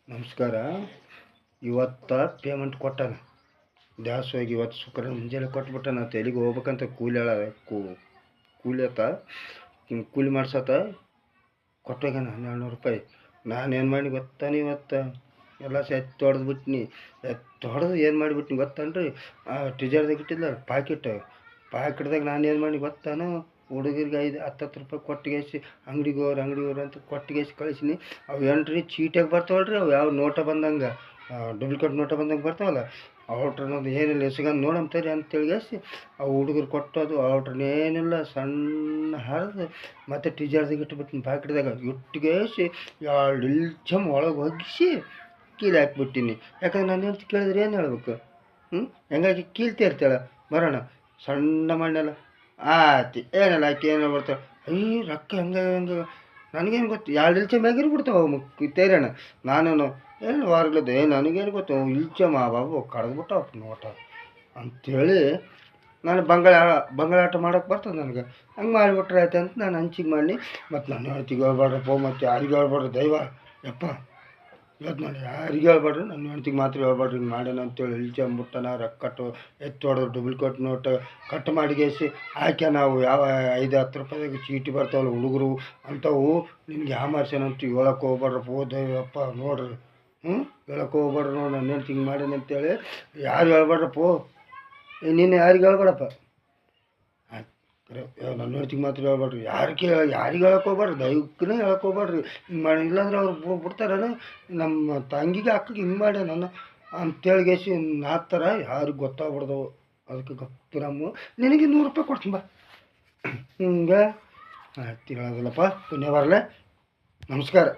ನಮಸ್ಕಾರ. ಇವತ್ತು ಪೇಮೆಂಟ್ ಕೊಟ್ಟಾನ ದಾಸೋಗಿ. ಇವತ್ತು ಶುಕ್ರವಾರ ಮುಂಜಾನೆ ಕೊಟ್ಬಿಟ್ಟ. ನಾ ಎಲ್ಲಿಗೆ ಹೋಗ್ಬೇಕಂತ ಕೂಲಿ ಆತ ಕೂಲಿ ಮಾಡ್ಸತ್ತ ಕೊಟ್ಟೋಗ್ಯಾನ 1200 ರೂಪಾಯಿ. ನಾನೇನು ಮಾಡಿ ಗೊತ್ತಾನೆ ಇವತ್ತು ಎಲ್ಲ ಎತ್ತು ಹೊಡೆದು ಬಿಟ್ನಿ. ಎತ್ತು ಹೊಡೆದು ಏನು ಮಾಡಿಬಿಟ್ನಿ ಗೊತ್ತನ್ರಿ, ಆ ಟಿಜರ್ದಾಗ ಇಟ್ಟಿದ್ಲ ಪಾಕೆಟ್ದಾಗ ನಾನು ಏನು ಮಾಡಿ ಗೊತ್ತಾನು, ಹುಡುಗರಿಗೆ 5-10 ರೂಪಾಯಿ ಕೊಟ್ಟಿಗೆಸಿ ಅಂಗಡಿಗೋರು ಅಂತ ಕೊಟ್ಟಿಗೆಸಿ ಕಳಿಸಿನಿ. ಅವು ಏನ್ರಿ ಚೀಟಿಯಾಗಿ ಬರ್ತಾವಲ್ರಿ, ಅವು ಯಾವ ನೋಟ ಬಂದಂಗೆ, ಡೂಪ್ಲಿಕೇಟ್ ನೋಟ ಬಂದಂಗೆ ಬರ್ತಾವಲ್ಲ, ಔಟ್ರನ್ನೋದು ಏನಿಲ್ಲ ಎಸಗಂದು ನೋಡಂತರಿ ಅಂತೇಳಿಗೆಸಿ ಅವು ಹುಡುಗರು ಕೊಟ್ಟೋದು. ಔಟ್ರನ್ನೇನಿಲ್ಲ ಸಣ್ಣ ಹರಿದು ಮತ್ತು ಟಿಜರ್ದಾಗ ಇಟ್ಬಿಟ್ಟಿನಿ. ಪಾಕೆಟ್ದಾಗ ಇಟ್ಟಿಗೆಸಿ 2 ಇಲ್ಚಮ್ ಒಳಗೆ ಒಗ್ಗಿಸಿ ಕೀಲಿ ಹಾಕ್ಬಿಟ್ಟಿನಿ. ಯಾಕಂದ್ರೆ ನಾನು ಹೇಳ್ತಿ ಕೇಳಿದ್ರೆ ಏನು ಹೇಳ್ಬೇಕು? ಹೆಂಗಾಗಿ ಕೀಲ್ತಾ ಇರ್ತಾಳೆ ಬರೋಣ ಸಣ್ಣ ಮಣ್ಣೆಲ್ಲ ಆಯ್ತು ಏನೆಲ್ಲ ಆಕೆ ಏನೋ ಬರ್ತಾಳೆ. ರೊಕ್ಕ ಹೆಂಗೆ ನನಗೇನು ಗೊತ್ತು, 2 ಇಲ್ಚ ಮ್ಯಾಗಿರ್ಬಿಡ್ತಾವೆ ತೇರಣ. ನಾನು ಏನು ವಾರಗಳದ್ದು ನನಗೇನು ಗೊತ್ತು, ಇಲ್ಚಮ್ಮ ಬಾಬು ಕಡ್ದ್ಬಿಟ್ಟವಪ್ಪ ನೋಟ ಅಂಥೇಳಿ ನಾನು ಬಂಗಳಾಟ ಮಾಡೋಕೆ ಬರ್ತದೆ ನನಗೆ. ಹಂಗೆ ಮಾಡಿಬಿಟ್ರೆ ಆಯ್ತು ಅಂತ ನಾನು ಹಂಚಿಗೆ ಮಾಡಿ. ಮತ್ತು ನಾನು ಹೇಳ್ತಿಗೆ ಹೇಳ್ಬಾರ್ದಪ್ಪ, ಮತ್ತು ಯಾರಿಗೆ ಹೇಳ್ಬಾರ್ದು ದೈವ ಯಪ್ಪ. ಇವತ್ತು ನಾನು ಯಾರಿಗೆ ಹೇಳ್ಬಾರ್ದು, ನನ್ನ ಹೆಂಡ್ತಿಗೆ ಮಾತ್ರ ಹೇಳ್ಬಾರ್ದು ಹಿಂಗೆ ಮಾಡ್ಯಾನ ಅಂತೇಳಿ. ಇಲ್ಚಂಬಿಟ್ಟನ ರೊಕ್ಕಟ್ಟು ಎತ್ತು ಹೊಡೆದು ಡೂಪ್ಲಿಕೇಟ್ ನೋಟ್ ಕಟ್ ಮಾಡಿಗೇಸಿ ಹಾಕ್ಯ. ನಾವು ಯಾವ 5-10 ರೂಪಾಯಿದಾಗ ಚೀಟಿ ಬರ್ತಾವಲ್ಲ ಹುಡುಗರು ಅಂಥವು ನಿನ್ಗೆ ಯಾವ ಮಾಡ್ಸ್ಯಾನಂತ ಹೇಳಕ್ಕೆ ಹೋಗ್ಬಾರ್ರಪ್ಪ. ದೈವಪ್ಪ ನೋಡ್ರಿ, ಹೇಳಕ್ಕೆ ಹೋಗ್ಬಾರ್ದು ನೋಡಿ ನನ್ನ ಹೆಂಡ್ತಿ ಹಿಂಗೆ ಮಾಡ್ಯಾನ ಅಂತೇಳಿ. ಯಾರು ಹೇಳ್ಬಾರ್ದಪ್ಪ, ನೀನು ಯಾರಿಗೆ ಹೇಳ್ಬೇಡಪ್ಪ. ನನ್ನ ಹೆಂಡ್ತಿಗೆ ಮಾತ್ರ ಹೇಳ್ಬಾರ್ರಿ, ಯಾರಿಗೆ ಹೇಳಕ್ಕೆ ಹೋಗ್ಬಾರ್ರಿ, ದೈವಕ್ಕನೇ ಹೇಳಕ್ಕೆ ಹೋಗ್ಬಾರ್ರಿ. ಹಿಂಗೆ ಮಾಡಿ ಇಲ್ಲಾಂದ್ರೆ ಅವ್ರು ಬಿಡ್ತಾರನ ನಮ್ಮ ತಂಗಿಗೆ ಅಕ್ಕಗೆ ಹಿಂಗೆ ಮಾಡ್ಯ ನಾನು ಅಂತೇಳಿಗೆಸಿ ನಾತ್ತರ ಯಾರಿಗೆ ಗೊತ್ತಾಗ್ಬಿಡ್ದವು. ಅದಕ್ಕೆ ಗಪ್ಪಿರಮ್ಮ ನಿನಗೆ 100 ರೂಪಾಯಿ ಕೊಡ್ತೀನಿ ಬಾ. ಹಿಂಗೆ ಆಯ್ತು ಹೇಳೋದಿಲ್ಲಪ್ಪ, ಪುಣ್ಯ ಬರಲೆ. ನಮಸ್ಕಾರ.